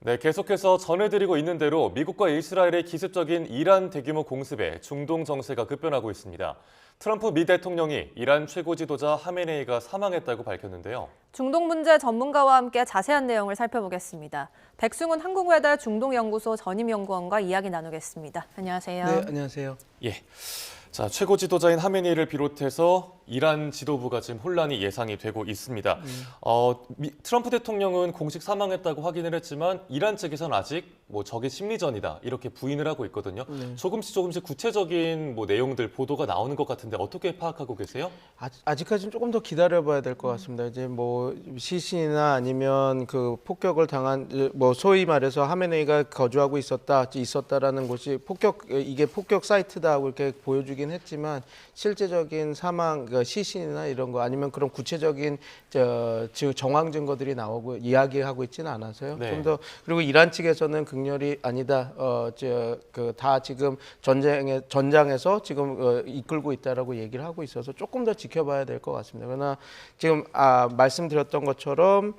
네, 계속해서 전해드리고 있는 대로 미국과 이스라엘의 기습적인 이란 대규모 공습에 중동 정세가 급변하고 있습니다. 트럼프 미 대통령이 이란 최고 지도자 하메네이가 사망했다고 밝혔는데요. 중동 문제 전문가와 함께 자세한 내용을 살펴보겠습니다. 백승훈 한국외대 중동연구소 전임연구원과 이야기 나누겠습니다. 안녕하세요. 네, 안녕하세요. 예. 자, 최고 지도자인 하메네이를 비롯해서 이란 지도부가 지금 혼란이 예상이 되고 있습니다. 트럼프 대통령은 공식 사망했다고 확인을 했지만 이란 측에서는 아직 적의 심리전이다 이렇게 부인을 하고 있거든요. 조금씩 구체적인 내용들 보도가 나오는 것 같은데 어떻게 파악하고 계세요? 아직까지는 조금 더 기다려봐야 될 것 같습니다. 이제 시신이나 아니면 그 폭격을 당한 소위 말해서 하메네이가 거주하고 있었다라는 곳이 이게 폭격 사이트다고 이렇게 보여주긴 했지만 실제적인 사망 시신이나 이런 거 아니면 그런 구체적인 정황 증거들이 나오고 이야기하고 있지는 않아서요. 네. 좀 더 그리고 이란 측에서는 극렬히 아니다. 다 지금 전장에서 지금 이끌고 있다라고 얘기를 하고 있어서 조금 더 지켜봐야 될 것 같습니다. 그러나 지금 말씀드렸던 것처럼.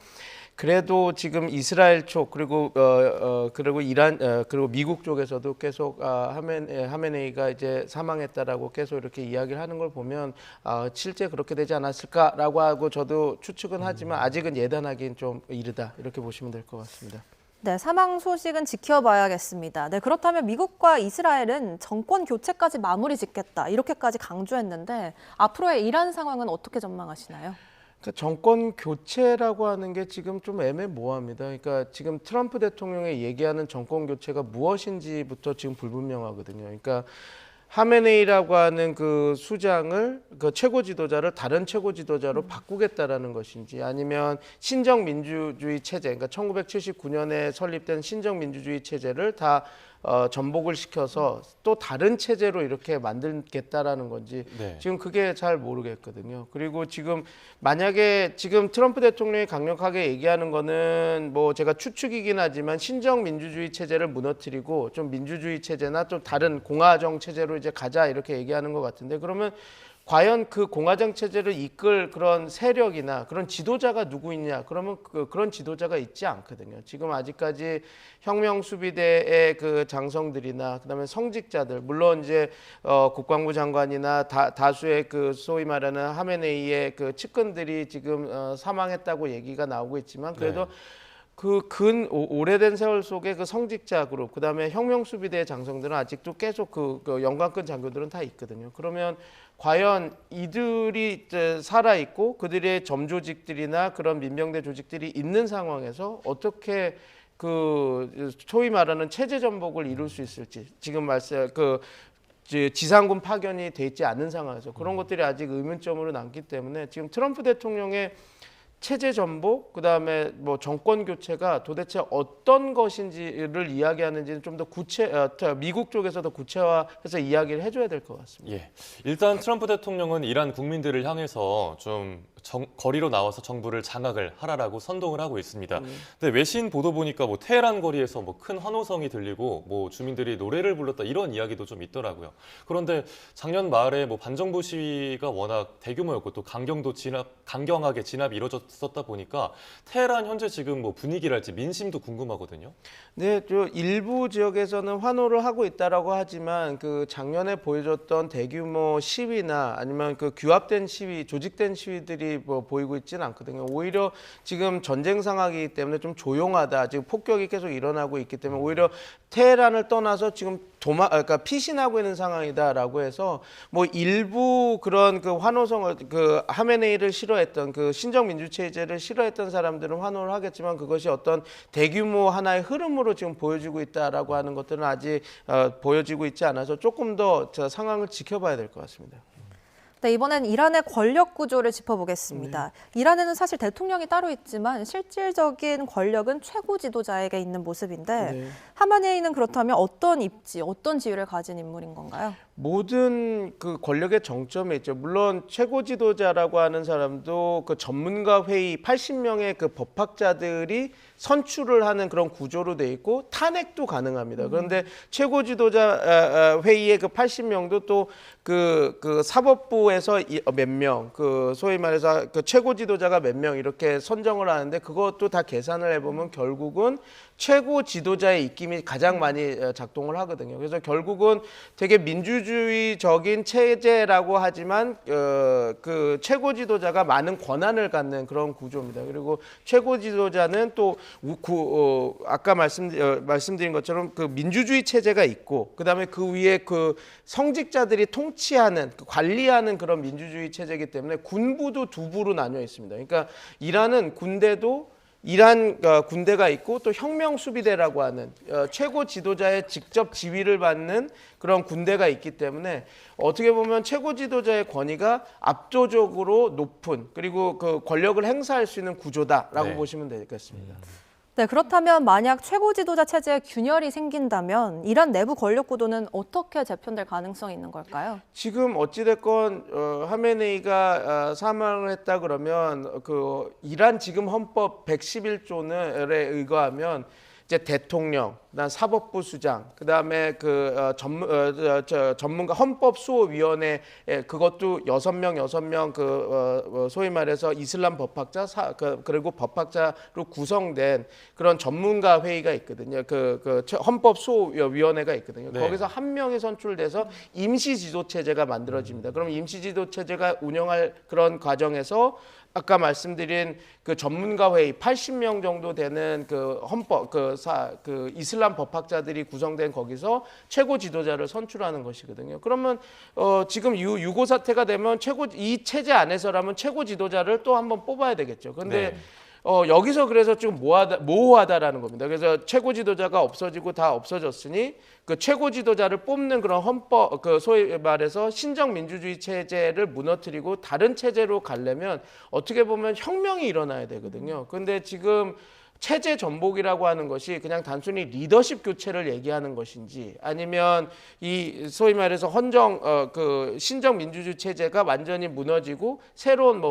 그래도 지금 이스라엘 쪽 그리고 이란 그리고 미국 쪽에서도 계속 하메네이가 이제 사망했다라고 계속 이렇게 이야기를 하는 걸 보면 실제 그렇게 되지 않았을까라고 하고 저도 추측은 하지만 아직은 예단하기는 좀 이르다 이렇게 보시면 될 것 같습니다. 네, 사망 소식은 지켜봐야겠습니다. 네, 그렇다면 미국과 이스라엘은 정권 교체까지 마무리 짓겠다 이렇게까지 강조했는데 앞으로의 이란 상황은 어떻게 전망하시나요? 그러니까 정권 교체라고 하는 게 지금 좀 애매모호합니다. 그러니까 지금 트럼프 대통령이 얘기하는 정권 교체가 무엇인지부터 지금 불분명하거든요. 그러니까 하메네이라고 하는 그 수장을 그 최고 지도자를 다른 최고 지도자로 바꾸겠다라는 것인지 아니면 신정 민주주의 체제, 그러니까 1979년에 설립된 신정 민주주의 체제를 다 전복을 시켜서 또 다른 체제로 이렇게 만들겠다라는 건지 네. 지금 그게 잘 모르겠거든요. 그리고 지금 만약에 지금 트럼프 대통령이 강력하게 얘기하는 거는 제가 추측이긴 하지만 신정 민주주의 체제를 무너뜨리고 좀 민주주의 체제나 좀 다른 공화정 체제로 이제 가자 이렇게 얘기하는 것 같은데 그러면 과연 그 공화정 체제를 이끌 그런 세력이나 그런 지도자가 누구 있냐? 그러면 그런 지도자가 있지 않거든요. 지금 아직까지 혁명 수비대의 그 장성들이나 그다음에 성직자들, 물론 이제 국방부 장관이나 다수의 그 소위 말하는 하메네이의 그 측근들이 지금 사망했다고 얘기가 나오고 있지만 그래도 그 오래된 세월 속에 그 성직자 그룹, 그다음에 혁명 수비대 장성들은 아직도 계속 그 영관권 장교들은 다 있거든요. 그러면 과연 이들이 살아 있고 그들의 점조직들이나 그런 민병대 조직들이 있는 상황에서 어떻게 그 소위 말하는 체제 전복을 이룰 수 있을지 지금 지상군 파견이 돼 있지 않은 상황에서 그런 것들이 아직 의문점으로 남기 때문에 지금 트럼프 대통령의 체제 전복, 그다음에 정권 교체가 도대체 어떤 것인지를 이야기하는지는 좀 더 미국 쪽에서 더 구체화해서 이야기를 해줘야 될 것 같습니다. 예, 일단 트럼프 대통령은 이란 국민들을 향해서 좀 거리로 나와서 정부를 장악을 하라라고 선동을 하고 있습니다. 근데 외신 보도 보니까 테헤란 거리에서 큰 환호성이 들리고 주민들이 노래를 불렀다 이런 이야기도 좀 있더라고요. 그런데 작년 말에 반정부 시위가 워낙 대규모였고 또 강경하게 진압이 이루어졌었다 보니까 테헤란 현재 지금 분위기랄지 민심도 궁금하거든요. 네, 일부 지역에서는 환호를 하고 있다라고 하지만 그 작년에 보여줬던 대규모 시위나 아니면 그 규합된 시위, 조직된 시위들이 보이고 있지는 않거든요. 오히려 지금 전쟁 상황이기 때문에 좀 조용하다. 지금 폭격이 계속 일어나고 있기 때문에 오히려 테헤란을 떠나서 지금 그러니까 피신하고 있는 상황이다라고 해서 일부 그런 그 환호성을 그 하메네이를 싫어했던 그 신정 민주 체제를 싫어했던 사람들은 환호를 하겠지만 그것이 어떤 대규모 하나의 흐름으로 지금 보여지고 있다라고 하는 것들은 아직 보여지고 있지 않아서 조금 더 상황을 지켜봐야 될 것 같습니다. 네, 이번엔 이란의 권력 구조를 짚어보겠습니다. 이란에는 사실 대통령이 따로 있지만 실질적인 권력은 최고 지도자에게 있는 모습인데 하메네이는 그렇다면 어떤 입지, 어떤 지위를 가진 인물인 건가요? 모든 그 권력의 정점에 있죠. 물론 최고 지도자라고 하는 사람도 그 전문가 회의 80명의 그 법학자들이 선출을 하는 그런 구조로 돼 있고 탄핵도 가능합니다. 그런데 최고 지도자 회의의 그 80명도 또 그 사법부에서 몇 명, 그 소위 말해서 그 최고 지도자가 몇 명 이렇게 선정을 하는데 그것도 다 계산을 해보면 결국은 최고 지도자의 입김이 가장 많이 작동을 하거든요. 그래서 결국은 되게 민주주의적인 체제라고 하지만 그 최고 지도자가 많은 권한을 갖는 그런 구조입니다. 그리고 최고 지도자는 또 아까 말씀드린 것처럼 그 민주주의 체제가 있고 그다음에 그 위에 그 성직자들이 통치하는 관리하는 그런 민주주의 체제이기 때문에 군부도 두 부로 나뉘어 있습니다. 그러니까 이란은 군대가 있고 또 혁명수비대라고 하는 최고 지도자의 직접 지휘를 받는 그런 군대가 있기 때문에 어떻게 보면 최고 지도자의 권위가 압도적으로 높은 그리고 그 권력을 행사할 수 있는 구조다라고 네. 보시면 되겠습니다. 네, 그렇다면 만약 최고 지도자 체제에 균열이 생긴다면 이란 내부 권력 구도는 어떻게 재편될 가능성이 있는 걸까요? 지금 어찌됐건 하메네이가 사망을 했다 그러면 그 이란 지금 헌법 111조에 의거하면 이제 대통령, 그다음 사법부 수장, 그다음에 전문가 헌법수호위원회 그것도 6명 소위 말해서 이슬람 법학자 그리고 법학자로 구성된 그런 전문가 회의가 있거든요. 그 헌법수호위원회가 있거든요. 네. 거기서 한 명이 선출돼서 임시 지도 체제가 만들어집니다. 그럼 임시 지도 체제가 운영할 그런 과정에서 아까 말씀드린 그 전문가 회의 80명 정도 되는 그 헌법 그 이슬람 법학자들이 구성된 거기서 최고 지도자를 선출하는 것이거든요. 그러면 지금 유고 사태가 되면 이 체제 안에서라면 최고 지도자를 또 한번 뽑아야 되겠죠. 근데 네. 여기서 그래서 좀 모호하다라는 겁니다. 그래서 최고 지도자가 없어지고 다 없어졌으니 그 최고 지도자를 뽑는 그런 헌법, 그 소위 말해서 신정 민주주의 체제를 무너뜨리고 다른 체제로 가려면 어떻게 보면 혁명이 일어나야 되거든요. 근데 지금 체제 전복이라고 하는 것이 그냥 단순히 리더십 교체를 얘기하는 것인지 아니면 이 소위 말해서 신정 민주주의 체제가 완전히 무너지고 새로운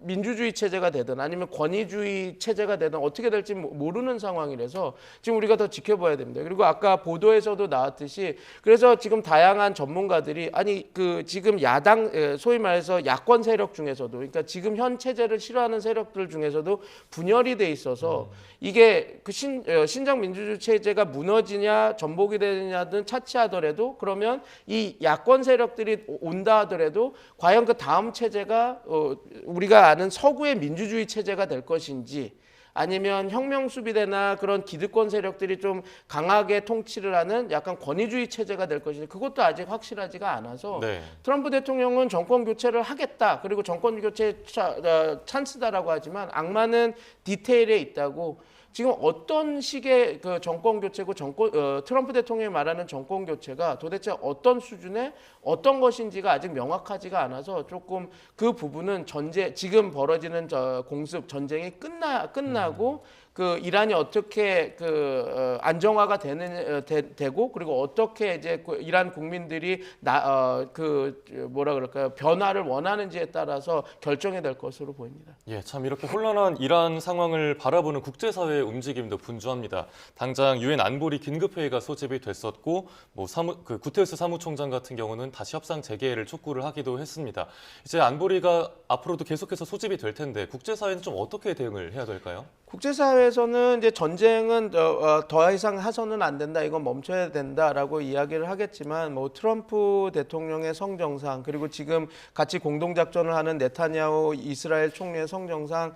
민주주의 체제가 되든 아니면 권위주의 체제가 되든 어떻게 될지 모르는 상황이라서 지금 우리가 더 지켜봐야 됩니다. 그리고 아까 보도에서도 나왔듯이 그래서 지금 다양한 전문가들이 지금 야당 소위 말해서 야권 세력 중에서도 그러니까 지금 현 체제를 싫어하는 세력들 중에서도 분열이 돼 있어서 이게 그 신정 민주주의 체제가 무너지냐 전복이 되느냐든 차치하더라도 그러면 이 야권 세력들이 온다 하더라도 과연 그 다음 체제가 우리가 아는 서구의 민주주의 체제가 될 것인지 아니면 혁명수비대나 그런 기득권 세력들이 좀 강하게 통치를 하는 약간 권위주의 체제가 될 것인지 그것도 아직 확실하지가 않아서 네. 트럼프 대통령은 정권 교체를 하겠다 그리고 정권 교체 찬스다라고 하지만 악마는 디테일에 있다고 지금 어떤 식의 그 정권 교체고 트럼프 대통령이 말하는 정권 교체가 도대체 어떤 수준의 어떤 것인지가 아직 명확하지가 않아서 조금 그 부분은 지금 벌어지는 공습 전쟁이 끝나고 그 이란이 어떻게 안정화가 되고 그리고 어떻게 이제 이란 국민들이 변화를 원하는지에 따라서 결정이 될 것으로 보입니다. 예, 참 이렇게 혼란한 이란 상황을 바라보는 국제사회의 움직임도 분주합니다. 당장 유엔 안보리 긴급회의가 소집이 됐었고, 구테르스 사무총장 같은 경우는 다시 협상 재개를 촉구를 하기도 했습니다. 이제 안보리가 앞으로도 계속해서 소집이 될 텐데 국제사회는 좀 어떻게 대응을 해야 될까요? 국제사회에서는 이제 전쟁은 더 이상 해서는 안 된다, 이건 멈춰야 된다라고 이야기를 하겠지만 트럼프 대통령의 성정상 그리고 지금 같이 공동작전을 하는 네타냐후 이스라엘 총리의 성정상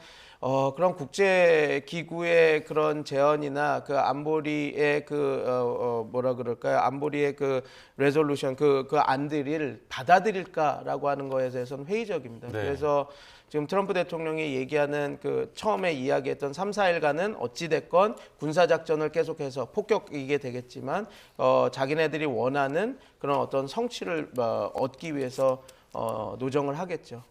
그런 국제기구의 그런 제언이나 그 안보리의 안보리의 그 레졸루션 그 안들을 받아들일까라고 하는 거에 대해서는 회의적입니다. 네. 그래서 지금 트럼프 대통령이 얘기하는 처음에 이야기했던 3, 4일간은 어찌됐건 군사작전을 계속해서 폭격이게 되겠지만 자기네들이 원하는 그런 어떤 성취를 얻기 위해서 노정을 하겠죠.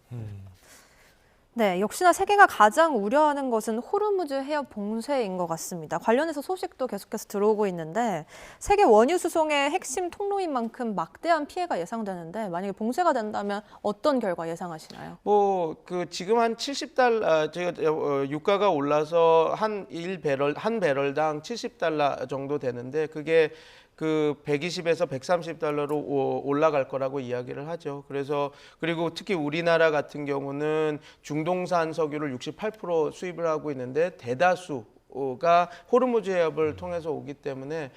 네, 역시나 세계가 가장 우려하는 것은 호르무즈 해협 봉쇄인 것 같습니다. 관련해서 소식도 계속해서 들어오고 있는데 세계 원유 수송의 핵심 통로인 만큼 막대한 피해가 예상되는데 만약에 봉쇄가 된다면 어떤 결과 예상하시나요? 지금 한 $70 유가가 올라서 한 배럴당 $70 정도 되는데 그게 120에서 $130로 올라갈 거라고 이야기를 하죠. 그리고 특히 우리나라 같은 경우는 중동산 석유를 68% 수입을 하고 있는데 대다수 수가 호르무즈 해협을 통해서 오기 때문에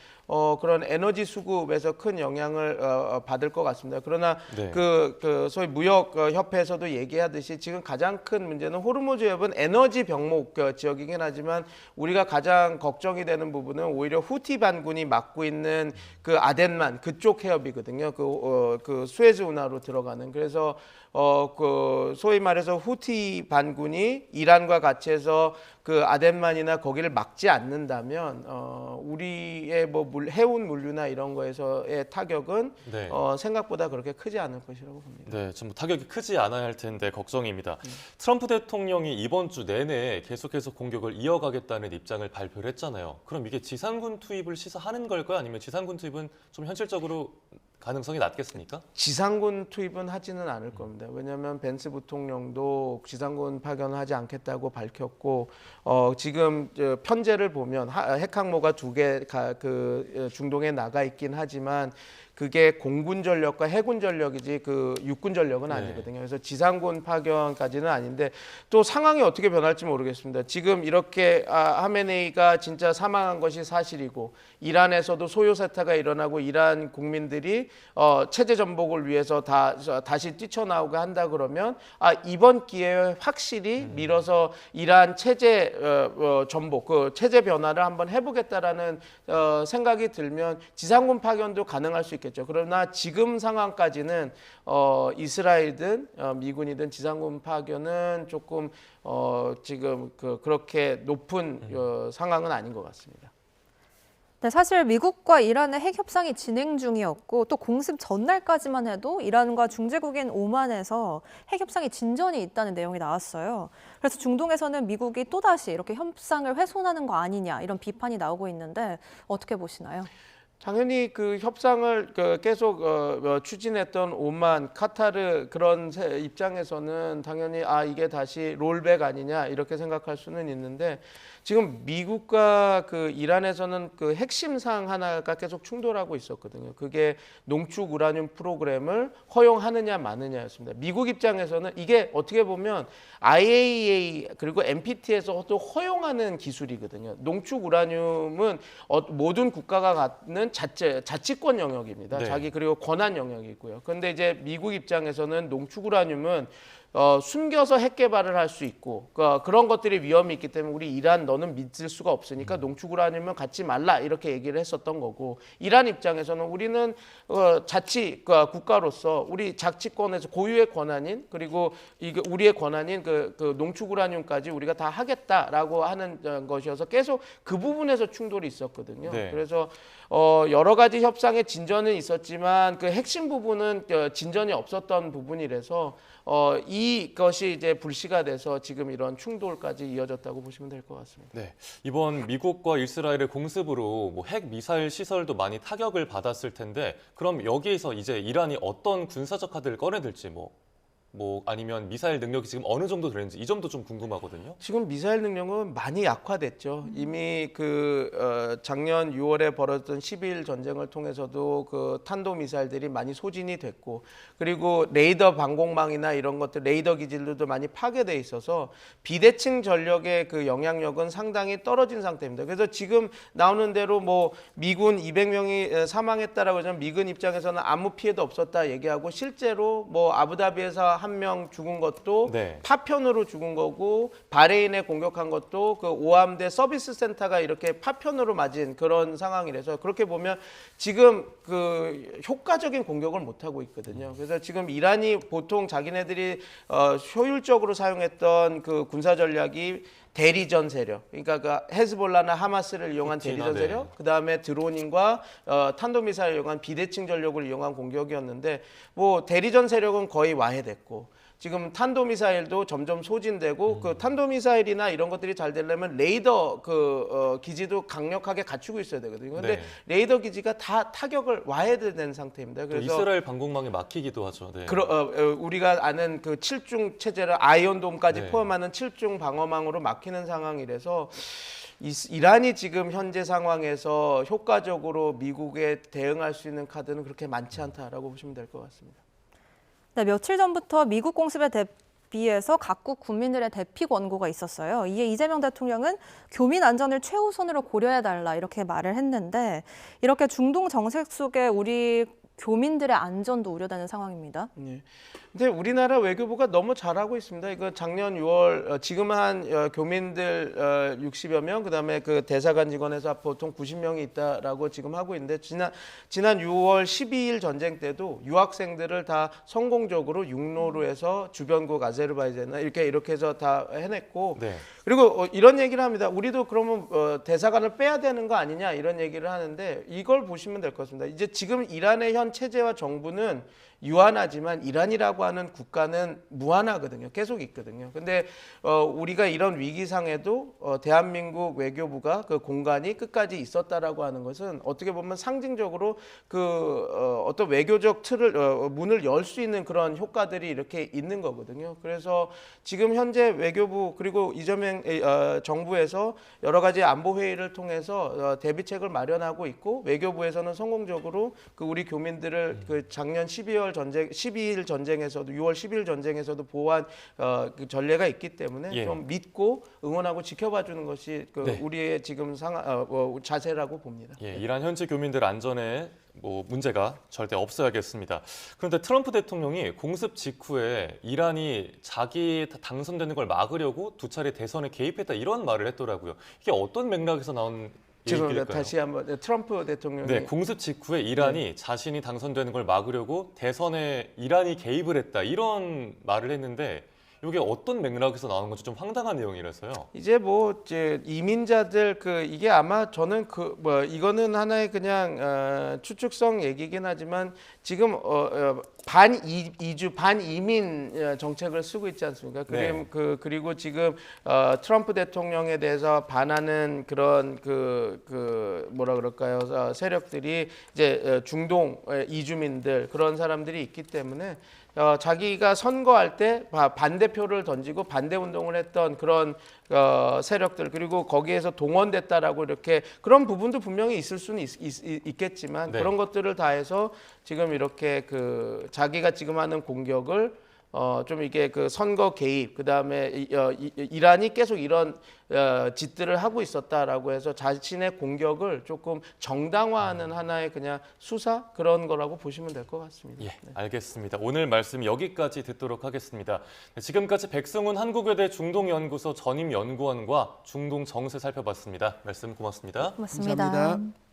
그런 에너지 수급에서 큰 영향을 받을 것 같습니다. 그러나 네. 그 소위 무역 협회에서도 얘기하듯이 지금 가장 큰 문제는 호르무즈 해협은 에너지 병목 지역이긴 하지만 우리가 가장 걱정이 되는 부분은 오히려 후티 반군이 맡고 있는 그 아덴만 그쪽 해협이거든요. 그 수에즈 운하로 들어가는. 그래서 그 소위 말해서 후티 반군이 이란과 같이 해서 그 아덴만이나 거기를 막지 않는다면 우리의 뭐 해운 물류나 이런 거에서의 타격은 네. 생각보다 그렇게 크지 않을 것이라고 봅니다. 네, 좀 타격이 크지 않아야 할 텐데 걱정입니다. 트럼프 대통령이 이번 주 내내 계속해서 공격을 이어가겠다는 입장을 발표를 했잖아요. 그럼 이게 지상군 투입을 시사하는 걸까요? 아니면 지상군 투입은 좀 현실적으로 가능성이 낮겠습니까? 지상군 투입은 하지는 않을 겁니다. 왜냐하면 벤스 부통령도 지상군 파견을 하지 않겠다고 밝혔고 지금 편제를 보면 핵항모가 2개 그 중동에 나가 있긴 하지만 그게 공군 전력과 해군 전력이지 그 육군 전력은 아니거든요. 그래서 지상군 파견까지는 아닌데 또 상황이 어떻게 변할지 모르겠습니다. 지금 이렇게 하메네이가 진짜 사망한 것이 사실이고 이란에서도 소요 세타가 일어나고 이란 국민들이 체제 전복을 위해서 다시 뛰쳐나오게 한다 그러면 이번 기회에 확실히 밀어서 이란 체제 전복, 그 체제 변화를 한번 해보겠다라는 생각이 들면 지상군 파견도 가능할 수 있겠죠. 그러나 지금 상황까지는 이스라엘이든 미군이든 지상군 파견은 조금 지금 그렇게 높은 상황은 아닌 것 같습니다. 네, 사실 미국과 이란의 핵 협상이 진행 중이었고 또 공습 전날까지만 해도 이란과 중재국인 오만에서 핵 협상이 진전이 있다는 내용이 나왔어요. 그래서 중동에서는 미국이 또다시 이렇게 협상을 훼손하는 거 아니냐 이런 비판이 나오고 있는데 어떻게 보시나요? 당연히 그 협상을 계속 추진했던 오만, 카타르 그런 입장에서는 당연히 이게 다시 롤백 아니냐 이렇게 생각할 수는 있는데 지금 미국과 그 이란에서는 그 핵심 사항 하나가 계속 충돌하고 있었거든요. 그게 농축 우라늄 프로그램을 허용하느냐 마느냐였습니다. 미국 입장에서는 이게 어떻게 보면 IAEA 그리고 NPT에서도 허용하는 기술이거든요. 농축 우라늄은 모든 국가가 갖는 자치권 영역입니다. 네. 자기 그리고 권한 영역이고요. 그런데 이제 미국 입장에서는 농축 우라늄은 숨겨서 핵 개발을 할 수 있고 그런 것들이 위험이 있기 때문에 우리 이란 너는 믿을 수가 없으니까 농축 우라늄은 갖지 말라 이렇게 얘기를 했었던 거고 이란 입장에서는 우리는 자치 국가로서 우리 자치권에서 고유의 권한인 그리고 이게 우리의 권한인 그 농축 우라늄까지 우리가 다 하겠다라고 하는 것이어서 계속 그 부분에서 충돌이 있었거든요. 네. 그래서 여러 가지 협상의 진전은 있었지만 그 핵심 부분은 진전이 없었던 부분이라서 이것이 이제 불씨가 돼서 지금 이런 충돌까지 이어졌다고 보시면 될 것 같습니다. 네, 이번 미국과 이스라엘의 공습으로 뭐 핵 미사일 시설도 많이 타격을 받았을 텐데 그럼 여기에서 이제 이란이 어떤 군사적 카드를 꺼내들지 뭐 아니면 미사일 능력이 지금 어느 정도 되는지 이 점도 좀 궁금하거든요. 지금 미사일 능력은 많이 약화됐죠. 이미 작년 6월에 벌어졌던 12일 전쟁을 통해서도 그 탄도 미사일들이 많이 소진이 됐고 그리고 레이더 방공망이나 이런 것들 레이더 기질들도 많이 파괴돼 있어서 비대칭 전력의 그 영향력은 상당히 떨어진 상태입니다. 그래서 지금 나오는 대로 뭐 미군 200명이 사망했다라고 하면 미군 입장에서는 아무 피해도 없었다 얘기하고 실제로 뭐 아부다비에서 1명 죽은 것도 네. 파편으로 죽은 거고 바레인에 공격한 것도 그 오함대 서비스 센터가 이렇게 파편으로 맞은 그런 상황이라서 그렇게 보면 지금 그 효과적인 공격을 못 하고 있거든요. 그래서 지금 이란이 보통 자기네들이 효율적으로 사용했던 그 군사 전략이 대리전 세력, 그러니까 그 헤즈볼라나 하마스를 이용한 대리전 세력, 그 다음에 드로닝과 탄도미사일을 이용한 비대칭 전력을 이용한 공격이었는데 뭐 대리전 세력은 거의 와해됐고 지금 탄도미사일도 점점 소진되고 그 탄도미사일이나 이런 것들이 잘 되려면 레이더 기지도 강력하게 갖추고 있어야 되거든요. 그런데 네. 레이더 기지가 다 타격을 와해된 상태입니다. 또 이스라엘 방공망에 막히기도 하죠. 네. 우리가 아는 그 7중 체제를 아이언돔까지 네. 포함하는 7중 방어망으로 막히는 상황이라서 이란이 지금 현재 상황에서 효과적으로 미국에 대응할 수 있는 카드는 그렇게 많지 않다라고 보시면 될 것 같습니다. 네, 며칠 전부터 미국 공습에 비해서 각국 국민들의 대피 권고가 있었어요. 이에 이재명 대통령은 교민 안전을 최우선으로 고려해달라 이렇게 말을 했는데 이렇게 중동 정책 속에 우리 교민들의 안전도 우려되는 상황입니다. 네. 근데 우리나라 외교부가 너무 잘하고 있습니다. 이거 작년 6월 지금 한 교민들 60여 명, 그다음에 그 대사관 직원에서 보통 90명이 있다라고 지금 하고 있는데 지난 6월 12일 전쟁 때도 유학생들을 다 성공적으로 육로로 해서 주변국 아제르바이잔이나 이렇게 해서 다 해냈고 네. 그리고 이런 얘기를 합니다. 우리도 그러면 대사관을 빼야 되는 거 아니냐 이런 얘기를 하는데 이걸 보시면 될 것 같습니다. 이제 지금 이란의 현 체제와 정부는 유한하지만 이란이라고 하는 국가는 무한하거든요. 계속 있거든요. 근데 우리가 이런 위기상에도 대한민국 외교부가 그 공간이 끝까지 있었다라고 하는 것은 어떻게 보면 상징적으로 그 어떤 외교적 틀을 문을 열 수 있는 그런 효과들이 이렇게 있는 거거든요. 그래서 지금 현재 외교부 그리고 이재명 정부에서 여러 가지 안보 회의를 통해서 대비책을 마련하고 있고 외교부에서는 성공적으로 그 우리 교민들을 그 작년 12일 전쟁에서도 6월 10일 전쟁에서도 보호한 그 전례가 있기 때문에 예. 좀 믿고 응원하고 지켜봐 주는 것이 그 네. 우리의 지금 자세라고 봅니다. 예, 이란 현지 교민들 안전에 문제가 절대 없어야겠습니다. 그런데 트럼프 대통령이 공습 직후에 이란이 자기 당선되는 걸 막으려고 두 차례 대선에 개입했다 이런 말을 했더라고요. 이게 어떤 맥락에서 나온 죄송합니다. 얘기일까요? 다시 한번 트럼프 대통령이 네, 공습 직후에 이란이 자신이 당선되는 걸 막으려고 대선에 이란이 개입을 했다 이런 말을 했는데 이게 어떤 맥락에서 나오는 건지 좀 황당한 내용이라서요. 이제 이제 이민자들 이게 아마 저는 이거는 하나의 그냥 추측성 얘기긴 하지만 지금 반이주 반이민 정책을 쓰고 있지 않습니까? 네. 그리고 지금 트럼프 대통령에 대해서 반하는 그런 뭐라 그럴까요? 세력들이 이제 중동 이주민들 그런 사람들이 있기 때문에 자기가 선거할 때 반대표를 던지고 반대 운동을 했던 그런 세력들 그리고 거기에서 동원됐다라고 이렇게 그런 부분도 분명히 있을 수는 있겠지만 네. 그런 것들을 다 해서 지금 이렇게 자기가 지금 하는 공격을 좀 이게 선거 개입 그다음에 이란이 계속 이런 짓들을 하고 있었다라고 해서 자신의 공격을 조금 정당화하는 하나의 그냥 수사 그런 거라고 보시면 될 것 같습니다. 예, 네. 알겠습니다. 오늘 말씀 여기까지 듣도록 하겠습니다. 네, 지금까지 백승훈 한국외대 중동연구소 전임연구원과 중동 정세 살펴봤습니다. 말씀 고맙습니다. 고맙습니다. 감사합니다.